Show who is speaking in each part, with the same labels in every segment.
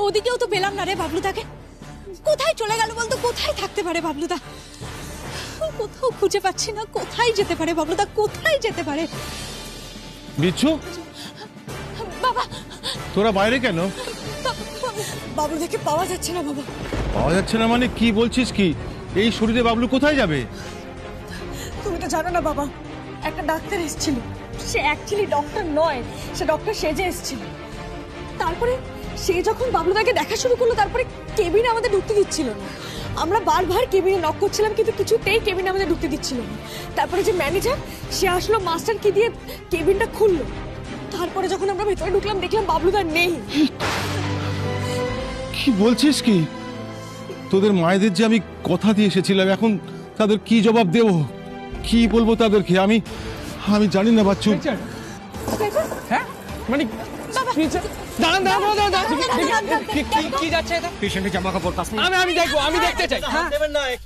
Speaker 1: ওদিকেও তো পেলাম না রে বাবলুদাকে। কোথায় চলে গেল বলতো? কোথায় থাকতে পারে বাবলুদা? কোথাও খুঁজে পাচ্ছি না। কোথায় যেতে পারে বাবলুদা? কোথায় যেতে পারে?
Speaker 2: বিচ্ছু,
Speaker 1: বাবা
Speaker 2: তোরা বাইরে কেন?
Speaker 1: বাবলুদাকে পাওয়া যাচ্ছে না বাবা।
Speaker 2: পাওয়া যাচ্ছে না মানে কি বলছিস? কি এই শরীরে বাবলু কোথায় যাবে?
Speaker 1: তুমি তো জানো না বাবা, একটা ডাক্তার এসেছিল। সে অ্যাকচুয়ালি ডক্টর নয়, সে ডক্টর সেজে এসেছিল। তারপরে সে যখন বাবলুদাকে দেখা শুরু করলো, তারপরে কেবিনে আমাদের ঢুকতে দিচ্ছিল না। আমরা বারবার কেবিনে নক করছিলাম, কিন্তু কিছুতেই কেবিনে আমাদের ঢুকতে দিচ্ছিল না। তারপরে যে ম্যানেজার, সে আসলো, মাস্টার কি দিয়ে কেবিনটা খুললো। তারপরে যখন আমরা ভেতরে ঢুকলাম, দেখলাম বাবলুদা নেই।
Speaker 2: কি বলছিস? কি তোদের মায়েদের যে আমি কথা দিয়ে এসেছিলাম, এখন তাদের কি জবাব দেব? কি বলবো তাদেরকে? আমি জানি না বাচ্চু।
Speaker 3: হ্যাঁ মানে দাঁড়ান দাঁড়ান দাঁড়ান, কি যাচ্ছে এটা? পেশেন্টের জামা কাপড় কাছে আমি দেখবো, আমি দেখতে চাই।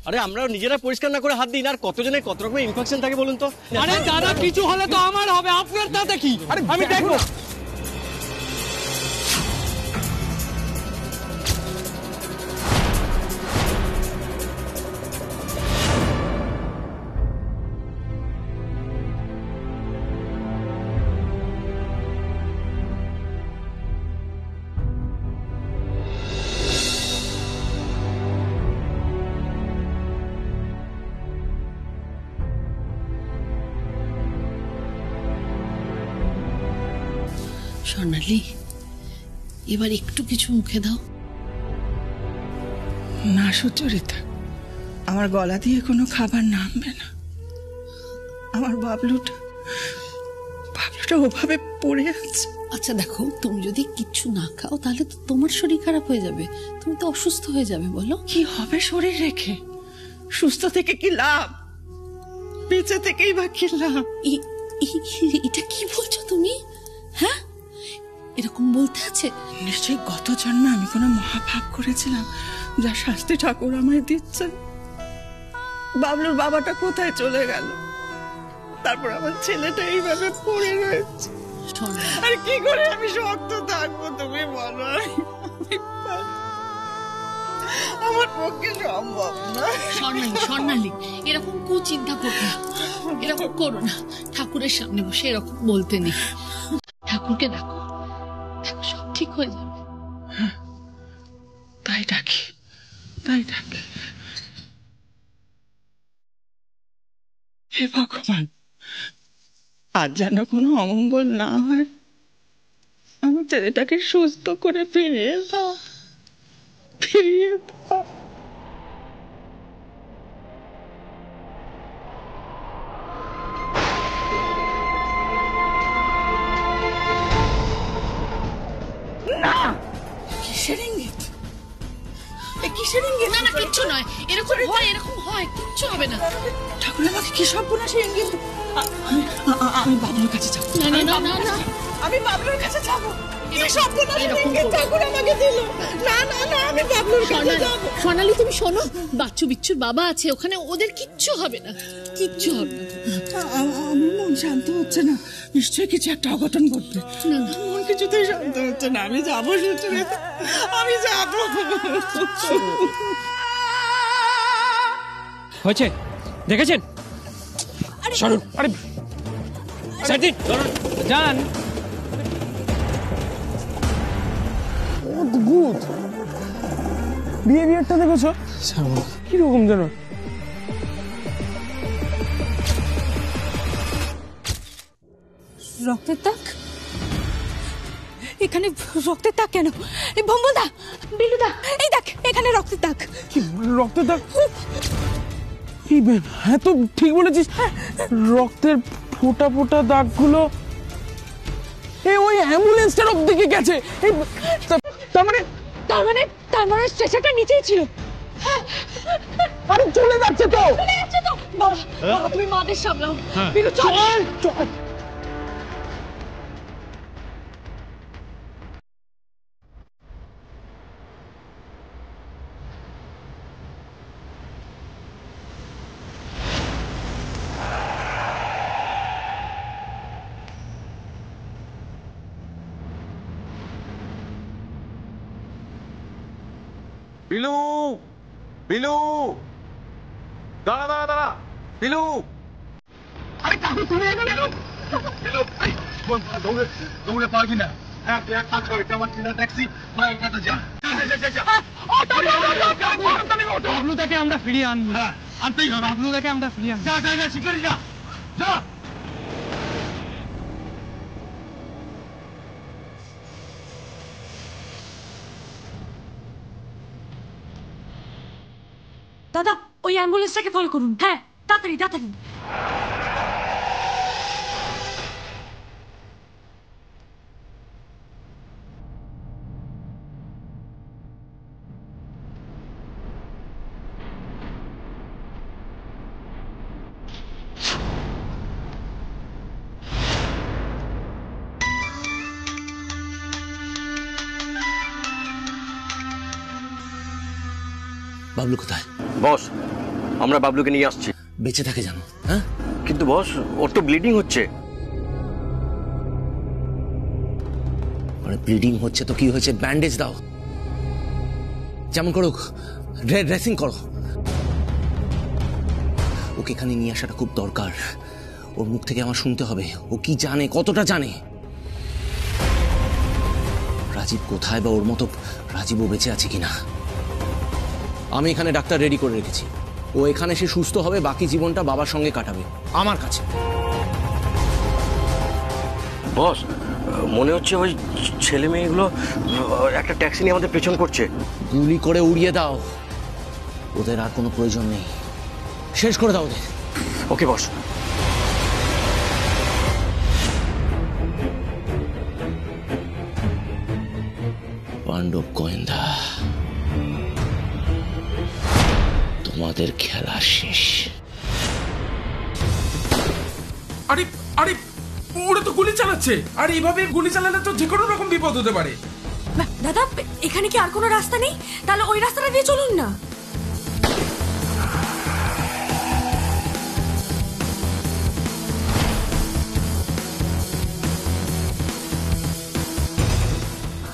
Speaker 4: আরে আমরা নিজেরা পরিষ্কার না করে হাত দিই না, আর কতজনের কত রকমের ইনফেকশন থাকে বলুন তো।
Speaker 3: আরে দাদা, কিছু হলে তো আমার হবে, আপনার তাতে কি? আমি দেখবো।
Speaker 5: স্বর্ণালী, এবার একটু কিছু মুখে দাও
Speaker 6: না। সুচরিতা, আমার গলা দিয়ে কোনো খাবার নামবে না। আমার বাবলুটা ওভাবে পড়ে আছে।
Speaker 5: আচ্ছা দেখো, তুমি যদি কিচ্ছু না খাও তাহলে তো তোমার শরীর খারাপ হয়ে যাবে, তুমি তো অসুস্থ হয়ে যাবে। বলো
Speaker 6: কি হবে শরীর রেখে? সুস্থ থেকে কি লাভ? বেঁচে থেকেই বা কি লাভ?
Speaker 5: এটা কি বলছো তুমি? হ্যাঁ, এরকম বলতে আছে?
Speaker 6: নিশ্চয়ই গত জন্মে আমি কোনো মহাপাপ করেছিলাম, যা শাস্তি ঠাকুর আমায় দিচ্ছেন। বাবলুর বাবাটা কোথায় চলে গেল? তারপর আমার ছেলেটা এইভাবে পড়ে রয়েছে। আর কি করে আমি শক্ত থাকবো তুমি বলো? আমার পক্ষে সম্ভব না।
Speaker 5: স্বর্ণালী, এরকম কুচিন্তা করো না, এরকম করো না। ঠাকুরের সামনে বসে এরকম বলতে নেই। ঠাকুরকে ডাকো, দেখো সব ঠিক হয়ে যাবে।
Speaker 6: তাই ডাকি। হে ভগবান, আজ যেন কোনো অমঙ্গল না হয়। আমি ছেলেটাকে সুস্থ করে ফিরিয়ে দাও। না, কিসের ইঙ্গিত?
Speaker 5: না না, কিচ্ছু নয়। এরকম হয়, কিচ্ছু হবে না।
Speaker 6: ঠাকুর আমাকে কি সর্বনাশী ইঙ্গিত? আমি বাবলুর কাছে যাবো।
Speaker 5: না,
Speaker 6: আমি বাবলুর কাছে যাবো। কি সর্বনাশী ইঙ্গিত ঠাকুর আমাকে দিল? না, আমি বাবলুর কাছে যাবো।
Speaker 5: স্বর্ণালী, তুমি শোনো, বাচ্চু বিচ্ছুর বাবা আছে ওখানে, ওদের কিচ্ছু হবে না, কিচ্ছু হবে না।
Speaker 6: আমার মন শান্ত হচ্ছে না, নিশ্চয়ই কিছু একটা অঘটন ঘটবে। মন কিছুতেই শান্ত হচ্ছে না। আমি যাবো সুচরিতা, আমি যাবো।
Speaker 3: হয়েছে, দেখেছেন? সরুন, আরে যান। অদ্ভুত বিহেভিয়ারটা দেখেছো? কিরকম যেন।
Speaker 1: রক্তের দাগ? এখানে রক্তের দাগ কেন? এই ভম্বলদা, বিলুদা, এই দেখ এখানে রক্তের দাগ।
Speaker 3: কি রক্তের দাগ? হ্যাঁ তো ঠিক বলেছিস, রক্তের ফোটা ফোটা দাগগুলো ওই অ্যাম্বুলেন্সটার দিকে গেছে।
Speaker 1: তার মানে স্ট্রেচারটা নিচেই ছিল।
Speaker 3: আরে চলে যাচ্ছে তো।
Speaker 1: বাবা তুমি মাদের সামলাও। বিলু চল।
Speaker 2: বিলু, বিলু, দাঁড়া দাঁড়া দাঁড়া, বিলু। দৌড়ে পারবি না।
Speaker 3: বাবলুদাকে আমরা ফিরিয়ে আনবো, আনতেই হবে, বাবলুদাকে আমরা ফিরিয়ে আনবো।
Speaker 2: শিকারি যা, যা।
Speaker 1: দাদা ওই অ্যাম্বুলেন্সটাকে ফলো করুন, হ্যাঁ তাড়াতাড়ি তাড়াতাড়ি।
Speaker 7: বাবলু কোথায়?
Speaker 4: বস, আমরা বাবলুকে নিয়ে আসছি।
Speaker 7: বেঁচে থাকে জানো? হ্যাঁ,
Speaker 4: কিন্তু বস, ওর তো ব্লিডিং হচ্ছে।
Speaker 7: মানে ব্লিডিং হচ্ছে তো কি হয়েছে? ব্যান্ডেজ দাও, যেমন করো, ড্রেসিং করো। ওকে এখানে নিয়ে আসাটা খুব দরকার। ওর মুখ থেকে আমার শুনতে হবে ও কি জানে, কতটা জানে। রাজীব কোথায়, বা ওর মতো রাজীবও বেঁচে আছে কিনা। আমি এখানে ডাক্তার রেডি করে রেখেছি। ও এখানে সে সুস্থ হবে, বাকি জীবনটা বাবার সঙ্গে কাটাবে আমার কাছে।
Speaker 4: বস, মনে হচ্ছে ওই ছেলে মেয়েগুলো একটা ট্যাক্সি নিয়ে আমাদের পেছন করছে।
Speaker 7: গুলি করে উড়িয়ে দাও, ওদের আর কোনো প্রয়োজন নেই, শেষ করে দাও ওদের।
Speaker 4: ওকে বস।
Speaker 7: পাণ্ডব গোয়েন্দা, তোমাদের খেলা শেষ।
Speaker 8: আরে আরে ওরা তো গুলি চালাচ্ছে, আর এইভাবে গুলি চালালে তো যে কোনো রকম বিপদ হতে পারে।
Speaker 1: দাদা এখানে কি আর কোনো রাস্তা নেই? তাহলে ওই রাস্তাটা দিয়ে চলুন না।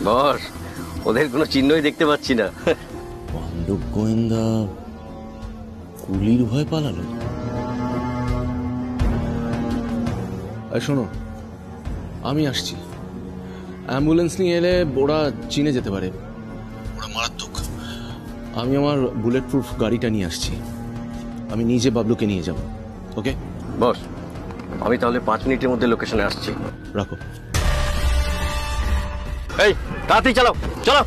Speaker 4: বস, ওদের কোনো চিহ্নই দেখতে পাচ্ছি না।
Speaker 7: পাণ্ডব গোয়েন্দা গুলির ভয় পালালো। শোনো, আমি আসছি। অ্যাম্বুলেন্স নিয়ে এলে ওরা চিনে যেতে পারে, ওরা মারাত্মক। আমি আমার বুলেট প্রুফ গাড়িটা নিয়ে আসছি, আমি নিজে বাবলুকে নিয়ে যাব। ওকে
Speaker 4: বস, আমি তাহলে 5 মিনিটের মধ্যে লোকেশনে আসছি।
Speaker 7: রাখো।
Speaker 4: এই তাড়াতাড়ি চালাও, চলো।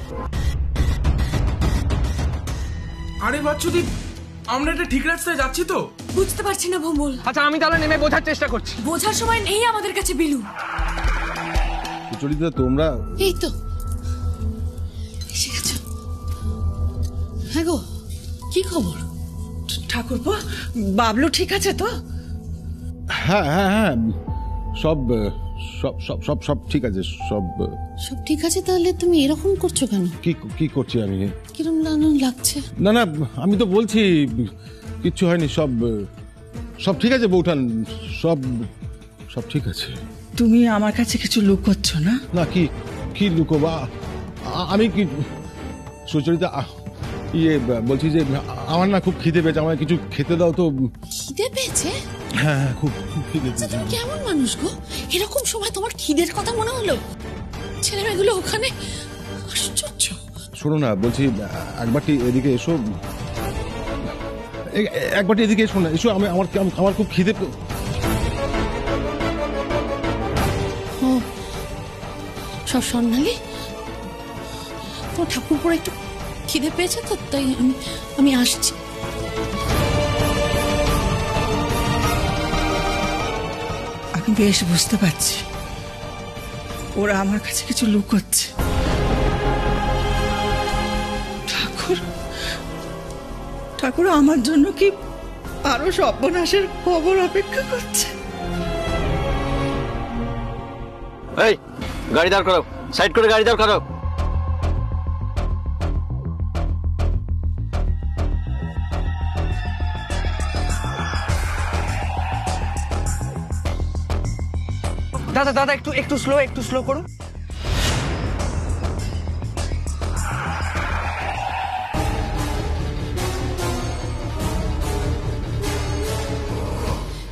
Speaker 8: আরে বাচ্চুদীপ, আমরা এটা ঠিক রাস্তায় যাচ্ছি তো?
Speaker 1: বুঝতে পারছি না ভোমল।
Speaker 3: আচ্ছা, আমি তাহলে নেমে বোঝার চেষ্টা করছি।
Speaker 1: বোঝার সময় নেই আমাদের কাছে বিলু।
Speaker 2: সুচরিতা, তোমরা
Speaker 5: এই তো এসে গেছো। হ্যাঁ গো, কি খবর?
Speaker 6: ঠাকুরপো, বাবলু ঠিক আছে তো?
Speaker 2: হ্যাঁ হ্যাঁ হ্যাঁ, সব সব সব সব সব ঠিক আছে, সব।
Speaker 5: সব ঠিক আছে? তাহলে তুমি এরকম করছো কেন?
Speaker 2: কি কি করছি আমি?
Speaker 5: কিরম লাগছে?
Speaker 2: না না, আমি তো বলছি কিচ্ছু হয়নি, সব সব ঠিক আছে বৌঠান, সব সব ঠিক আছে।
Speaker 6: তুমি আমার কাছে কিছু লুকোচ্ছ না?
Speaker 2: না, কি কি লুকোবা? আমি কি সুচরিতা, বলছি যে আমার না খুব খিদে পেয়েছে, আমায় কিছু খেতে দাও তো।
Speaker 5: খিদে পেয়েছে?
Speaker 2: হ্যাঁ হ্যাঁ, খুব খুব খিদে
Speaker 5: আচ্ছা,
Speaker 2: পেয়েছে।
Speaker 5: তুমি কেমন মানুষ গো, এরকম সময় তোমার খিদের কথা মনে হলো? ছেলে মেয়েগুলো ওখানে, আশ্চর্য।
Speaker 2: শোনো না, বলছি একবারটি এদিকে এসো, একবারটি এদিকে এসো না, এসো। আমার খুব খিদে।
Speaker 5: ও সব স্বর্ণালী, তোমার ঠাকুরপুর একটু খিদে পেয়েছে তো, তাই আমি আসছি।
Speaker 6: আমি বেশ বুঝতে পারছি ওরা আমার কাছে কিছু লুকোচ্ছে। ঠাকুর, ঠাকুর আমার জন্য কি আরো সর্বনাশের খবর অপেক্ষা করছে?
Speaker 4: এই গাড়ি দাঁড় করো, সাইড করে গাড়ি দাঁড় করো।
Speaker 3: দাদা দাদা, একটু স্লো করুন।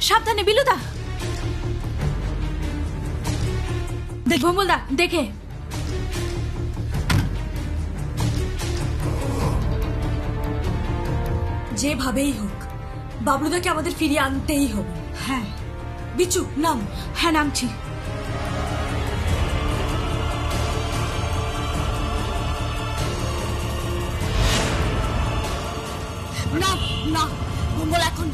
Speaker 1: সাবধানে বিলুদা। দেখবো বলদা দেখে। যেভাবেই হোক বাবলুদাকে আমাদের ফিরিয়ে আনতেই হবে। হ্যাঁ বিচু নাম। হ্যাঁ নামছি। না না ভম্বল এখন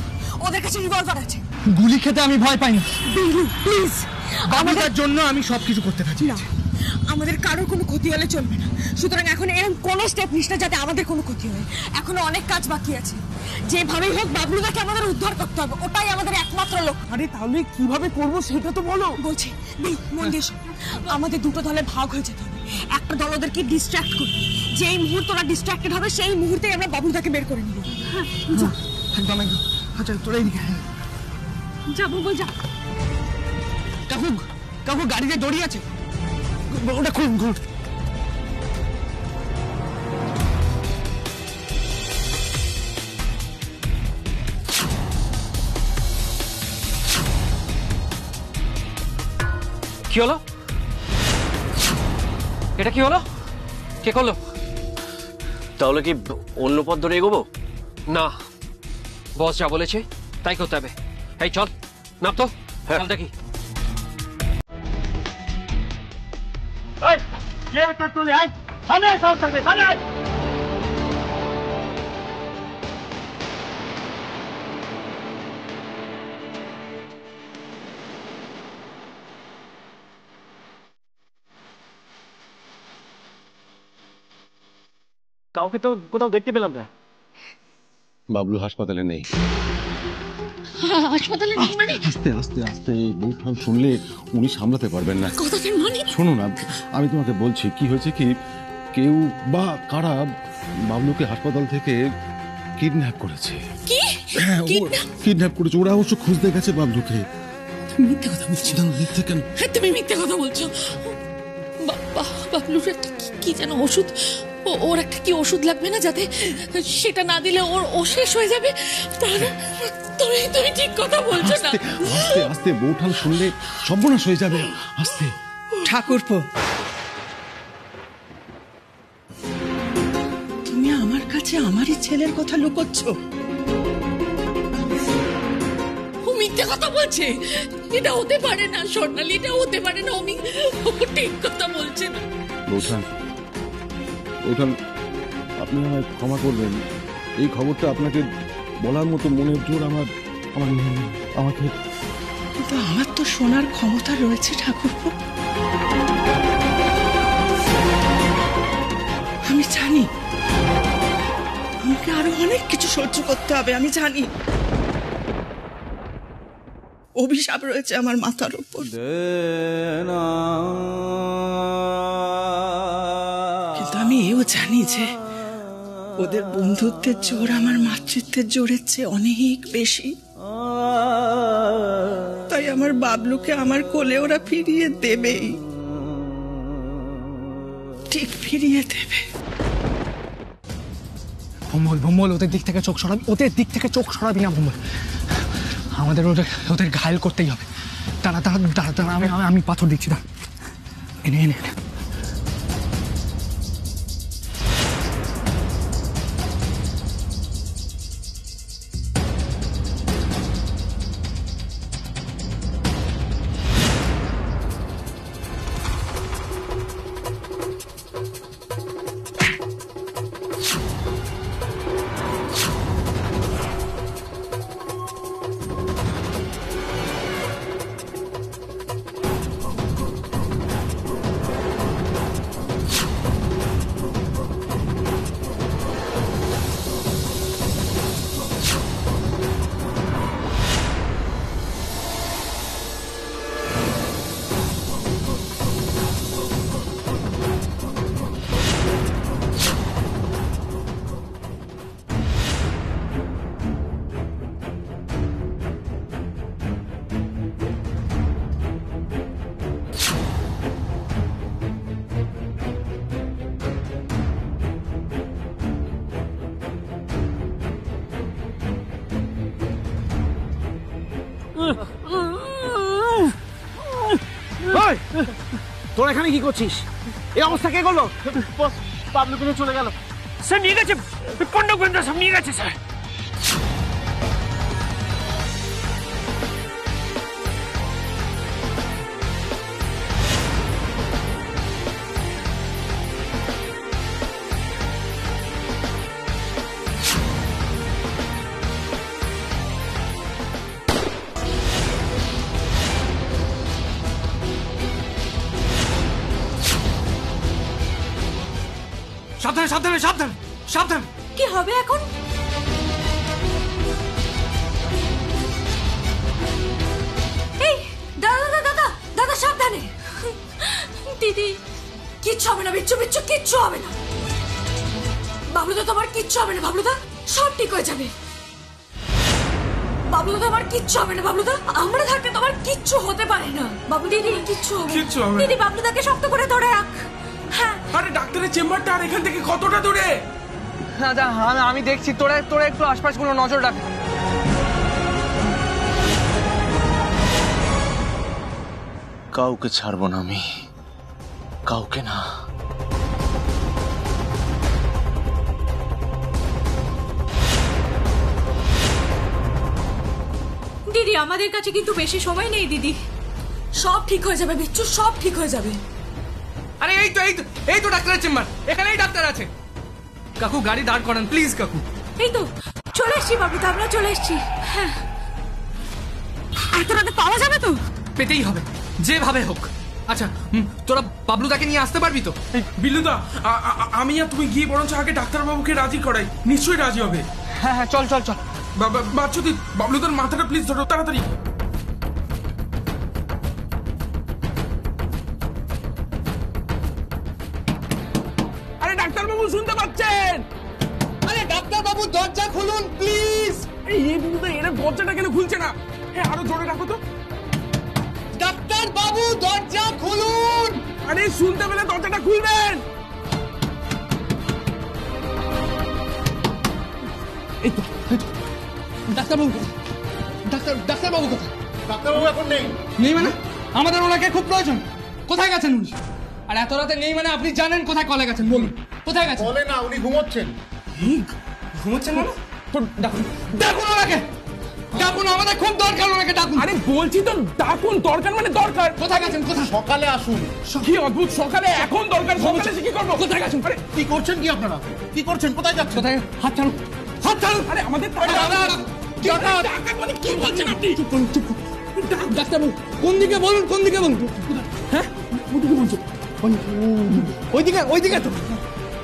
Speaker 1: ওদের কাছে রিভলভার আছে।
Speaker 3: গুলি খেতে আমি ভয় পাই না।
Speaker 1: বিলু প্লিজ
Speaker 3: আমাদের জন্য আমি সবকিছু করতে থাকি।
Speaker 1: না আমাদের কারোর কোনো ক্ষতি হলে চলবে না, সুতরাং এখন এরকম কোনো স্টেপ নিস না যাতে আমাদের কোনো ক্ষতি হয়। এখনো অনেক কাজ বাকি আছে, যেভাবেই হোক বাবলুদাকে আমাদের উদ্ধার করতে হবে, ওটাই আমাদের একমাত্র লক্ষ্য।
Speaker 3: আরে তাহলে কিভাবে করব সেটা তো বলো।
Speaker 1: বলছি মন দিয়ে শোন, আমাদের দুটো দলে ভাগ হয়ে যেতে হবে। একটা দল ওদেরকে ডিস্ট্র্যাক্ট করবে, যেই মুহূর্তে ওরা ডিস্ট্র্যাক্টেড হবে সেই মুহূর্তেই আমরা বাবলুদাকে বের করে নিব।
Speaker 3: একদম একদম। আচ্ছা তোরা এদিকে
Speaker 1: যাবো বল যা।
Speaker 3: কাকু কাকু গাড়িতে দড়ি আছে, ওটা খুব ঘুর।
Speaker 9: কি হলো? এটা কি হলো? কে করলো?
Speaker 4: তাহলে কি অন্য পথ ধরে এগোবো?
Speaker 9: না, বস যা বলেছে তাই করতে হবে। এই চল নাম তো।
Speaker 4: হ্যাঁ।
Speaker 9: চল দেখি।
Speaker 3: কাউকে তো কোথাও দেখতে পেলাম না।
Speaker 2: বাবলু হাসপাতালে নেই।
Speaker 5: হাসপাতালে নেই মানে?
Speaker 2: আস্তে আস্তে আস্তে বৌঠান শুনলে উনি সামলাতে পারবেন না।
Speaker 5: কথাটার মানে?
Speaker 2: শোনো না, আমি তোমাকে বলছি কি হয়েছে কি, কেউ বা কারা বাবলুকে হাসপাতাল থেকে কিডন্যাপ করেছে।
Speaker 5: কি?
Speaker 2: হ্যাঁ কিডন্যাপ করেছে। ওরা অবশ্য খুঁজতে গেছে বাবলুকে।
Speaker 5: মিথ্যে কথা বলছো?
Speaker 2: মিথ্যে কেন?
Speaker 5: হ্যাঁ তুমি মিথ্যে কথা বলছো। বাবলুর একটা কি যেন ওষুধ, ওর একটা কি ওষুধ লাগবে না, যাতে সেটা না দিলে ও শেষ হয়ে যাবে। তাহলে তুমি ঠিক কথা বলছো না।
Speaker 2: আস্তে আস্তে বৌঠান শুনলে সর্বনাশ হয়ে যাবে। আস্তে।
Speaker 6: ঠাকুরপো, তুমি আমার কাছে আমারই ছেলের কথা লুকোচ্ছ।
Speaker 5: ও মিথ্যে কথা বলছে। এটা হতে পারে না স্বর্ণালী, এটা হতে পারে না। ও ঠিক কথা বলছে না।
Speaker 2: বৌঠান আপনি আমায় ক্ষমা করবেন। এই খবরটা আপনাকে বলার মতো মনের জোর আমাকে।
Speaker 6: কিন্তু আমার তো শোনার ক্ষমতা রয়েছে ঠাকুরপো। আমি জানি আমাকে আরো অনেক কিছু সহ্য করতে হবে, আমি জানি। অভিশাপ রয়েছে আমার মাথার উপর, কিন্তু আমি এও জানি যে ওদের বন্ধুত্বের জোর আমার মাতৃত্বের জোরের চেয়ে অনেক বেশি। তাই আমার বাবলুকে আমার কোলে ওরা ফিরিয়ে দেবেই, ঠিক ফিরিয়ে দেবে।
Speaker 3: ভম্বল ওদের দিক থেকে চোখ সরাবি, ওদের দিক থেকে চোখ সরাবি না ভম্বল। আমাদের ওদের ঘায়েল করতেই হবে। তারা আমি পাথর দিচ্ছি। দাঁড়া, এনে
Speaker 10: তোরা এখানে কি করছিস? এই অবস্থা কে করলো?
Speaker 9: বাবলু কিন্তু চলে গেল স্যার, নিয়ে গেছে কন্ডক গোয়েন্দা সব নিয়ে গেছে স্যার।
Speaker 3: সাবধানে সাবধানে সাবধানে সাবধানে।
Speaker 1: কি হবে এখন? এই দাদা দাদা দাদা দাদা সাবধানে। দিদি কিচ্ছু হবে না, বিচ্ছু বিচ্ছু কিচ্ছু হবে না। বাবলুদা তোমার কিচ্ছু হবে না, বাবলুদা সব ঠিক হয়ে যাবে। বাবলুদা তোমার কিচ্ছু হবে না, বাবলুদা আমরা থাকতে তোমার কিচ্ছু হতে পারে না। বাবু দিদি কিচ্ছু হবে না। দিদি বাবলুদাকে শক্ত করে ধরে রাখ। হ্যাঁ।
Speaker 8: আরে ডাক্তারের চেম্বারটা আর এখান থেকে কতটা দূরে?
Speaker 3: দাদা আমি দেখছি, তোরা একটু আশপাশগুলো নজর রাখ।
Speaker 7: কাউকে ছাড়বো না আমি, কাউকে না।
Speaker 1: দিদি আমাদের কাছে কিন্তু বেশি সময় নেই দিদি, সব ঠিক হয়ে যাবে বিচ্ছু, সব ঠিক হয়ে যাবে।
Speaker 3: আরে এই তো ডাক্তারের চেম্বার, এখানেই ডাক্তার আছে। কাকু গাড়ি দাঁড় করান প্লিজ কাকু।
Speaker 1: এই তো চলে এসছি বাবলুদা, আমরা চলে এসছি। হ্যাঁ এত রাতে পাওয়া যাবে তো?
Speaker 3: পেতেই হবে যেভাবে হোক। আচ্ছা তোরা বাবলুদাকে নিয়ে আসতে পারবি তো?
Speaker 8: বিল্লুদা আমি আর তুমি গিয়ে বরঞ্চ আগে ডাক্তারবাবুকে রাজি করাই, নিশ্চয়ই রাজি হবে।
Speaker 3: হ্যাঁ হ্যাঁ চল চল চল।
Speaker 8: বাচ্চুদি বাবলুদার মাথাটা প্লিজ ধরো তাড়াতাড়ি। আরে ডাক্তারবাবু শুনতে পাচ্ছেন?
Speaker 3: আরে ডাক্তারবাবু দরজা খুলুন প্লিজ।
Speaker 8: এই বিল্লুদা এর দরজাটা কেন খুলছে না? হ্যাঁ আরো জোরে রাখো তো।
Speaker 3: ডাক্তারবাবু দরজা খুলুন।
Speaker 8: আরে শুনতে পেলে দরজাটা খুলবেন।
Speaker 3: এই তো ডাক্তারবাবু ডাক্তারবাবু কোথায়?
Speaker 2: ডাক্তারবাবু এখন নেই।
Speaker 3: নেই মানে? আমাদের ওনাকে খুব প্রয়োজন। কোথায় গেছেন উনি? আর এত রাতে নেই মানে আপনি জানেন কোথায় কলে গেছেন, বলুন কোথায় গেছেন?
Speaker 2: বলে না, উনি ঘুমোচ্ছেন।
Speaker 3: ঘুমোচ্ছেন মানে? তো ডাকুন ওনাকে, ডাকুন, আমাদের খুব দরকার ওনাকে ডাকুন।
Speaker 8: আরে বলছি তো ডাকুন, দরকার মানে দরকার।
Speaker 3: কোথায় গেছেন? কোথায়?
Speaker 2: সকালে আসুন।
Speaker 8: কি অদ্ভুত, সকালে এখন দরকার, সকালে এসে কি করবো?
Speaker 3: কোথায় গেছেন?
Speaker 8: আরে
Speaker 2: কি করছেন কি আপনারা? কি করছেন? কোথায় যাচ্ছেন?
Speaker 3: কোথায়? হাত ছাড়ুন, হাত ছাড়ুন।
Speaker 8: আরে আমাদের ডাক্তার মানে কি বলছেন আপনি?
Speaker 3: চুপ করুন, চুপ করুন। ডাক্তারবাবু কোন দিকে বলুন, কোন দিকে বলুন? হ্যাঁ ওদিকে বলছো? ওইদিকে তো।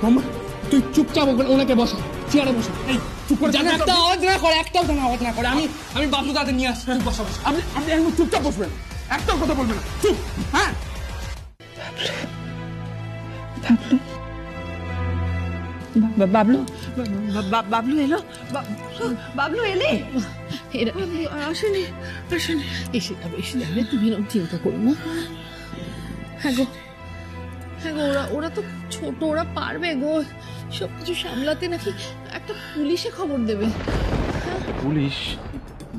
Speaker 3: মাম্মা তুই চুপচাপ ওনাকে বসা, চেয়ারে বসা। এই চুপ করে জানো, একটা আওয়াজ না করে, একটাও যেন আওয়াজ না করে। আমি বাবলু দাদা নিয়ে আসছি, তুই বসা বসা।
Speaker 8: আপনি এখন চুপচাপ বসবেন, একটাও কথা বলবেন না, চুপ। হ্যাঁ
Speaker 6: বাবলু বাবলু এলো? বাবলু এলে? আসেনি আসেনি।
Speaker 5: এসে যাবে, তুমি এরকম চিন্তা করো না। হ্যাঁ গো ওরা তো ছোট, ওরা পারবে গো সবকিছু সামলাতে। নাকি একটা পুলিশে খবর দেবে?
Speaker 2: পুলিশ?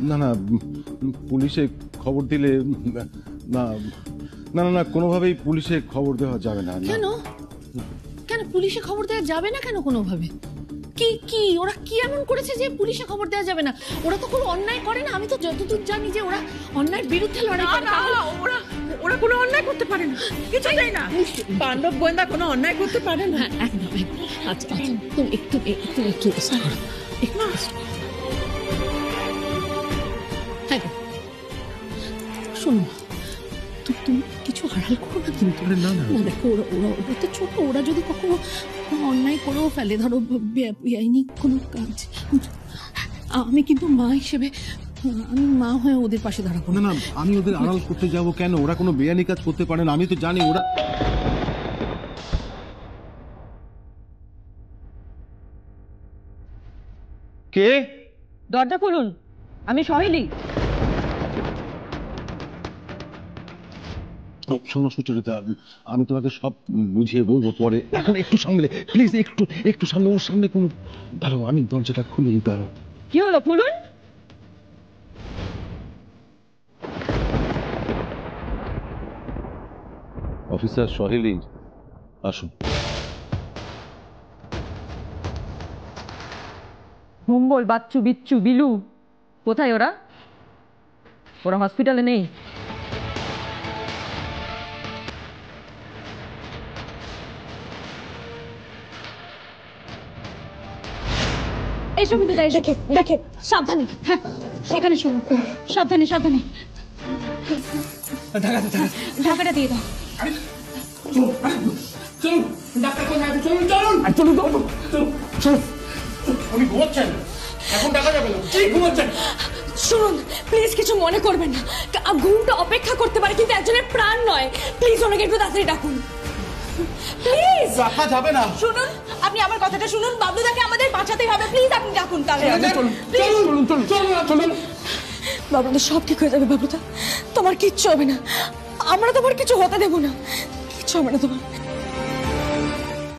Speaker 2: না না, পুলিশে খবর দিলে না না না, কোনোভাবেই পুলিশে খবর দেওয়া যাবে না।
Speaker 5: কেন কেন পুলিশে খবর দেওয়া যাবে না কেন কোনোভাবে? কি ওরা কি এমন করেছে যে পুলিশে খবর দেওয়া যাবে না? ওরা তো কোনো অন্যায় করে না, আমি তো যতদূর জানি যে ওরা অন্যায়ের বিরুদ্ধে লড়াই করে।
Speaker 6: ওরা কোনো অন্যায় করতে পারে না, কিছুতেই না। পাণ্ডব গোয়েন্দা কোনো অন্যায় করতে পারে না।
Speaker 5: হ্যাঁ একদম। আচ্ছা তুমি একটু হ্যাঁ শোনো, তুমি কিছু আড়াল করো না কিন্তু। না দেখো ওরা তো ছোট, ওরা যদি কখনো অন্যায় করেও ফেলে, ধরো বেআইনি কোনো কাজ, আমি কিন্তু মা হিসেবে, আমি মা হয়ে ওদের পাশে দাঁড়াবো
Speaker 2: না। না আমি ওদের আড়াল করতে যাব কেন? ওরা কোনো বেআইনি কাজ করতে পারে না, আমি তো জানি। ওরা কে?
Speaker 6: দরজা খুলুন, আমি সহেলি।
Speaker 2: শোনো সুচরিতা, আমি তোমাকে সব বুঝিয়ে বলবো পরে, এখন একটু সামনে প্লিজ, একটু সামনে। ওর সামনে কোনো দাঁড়াও, আমি দরজাটা খুলে দাঁড়াও।
Speaker 6: কি হলো? খুলুন।
Speaker 2: অফিসার সহেলি আসুন।
Speaker 11: ভম্বল, বাচ্চু, বিচ্চু, বিলু কোথায় ওরা? ওরা হসপিটালে নেই?
Speaker 1: এইসব কিন্তু দেখে দেখে সাবধানে। হ্যাঁ সেখানে শুনো, সাবধানে সাবধানে। ঢাকাটা দিয়ে দাও। শুনুন প্লিজ, কিছু মনে করবেন না, ঘুমটা অপেক্ষা করতে পারে কিন্তু একজনের প্রাণ নয়। প্লিজ ওনাকে একটু তাড়াতাড়ি ডাকুন প্লিজ।
Speaker 3: রাখা যাবে না।
Speaker 1: শুনুন, আপনি আমার কথাটা শুনুন, বাবলুদাকে আমাদের বাঁচাতেই হবে। প্লিজ আপনি ডাকুন তাহলে। বাবলুদা সব ঠিক হয়ে যাবে। বাবলুদা তোমার কিচ্ছু হবে না, আমরা তোমার কিছু হতে দেবো না, কিচ্ছু হবে না তোমার।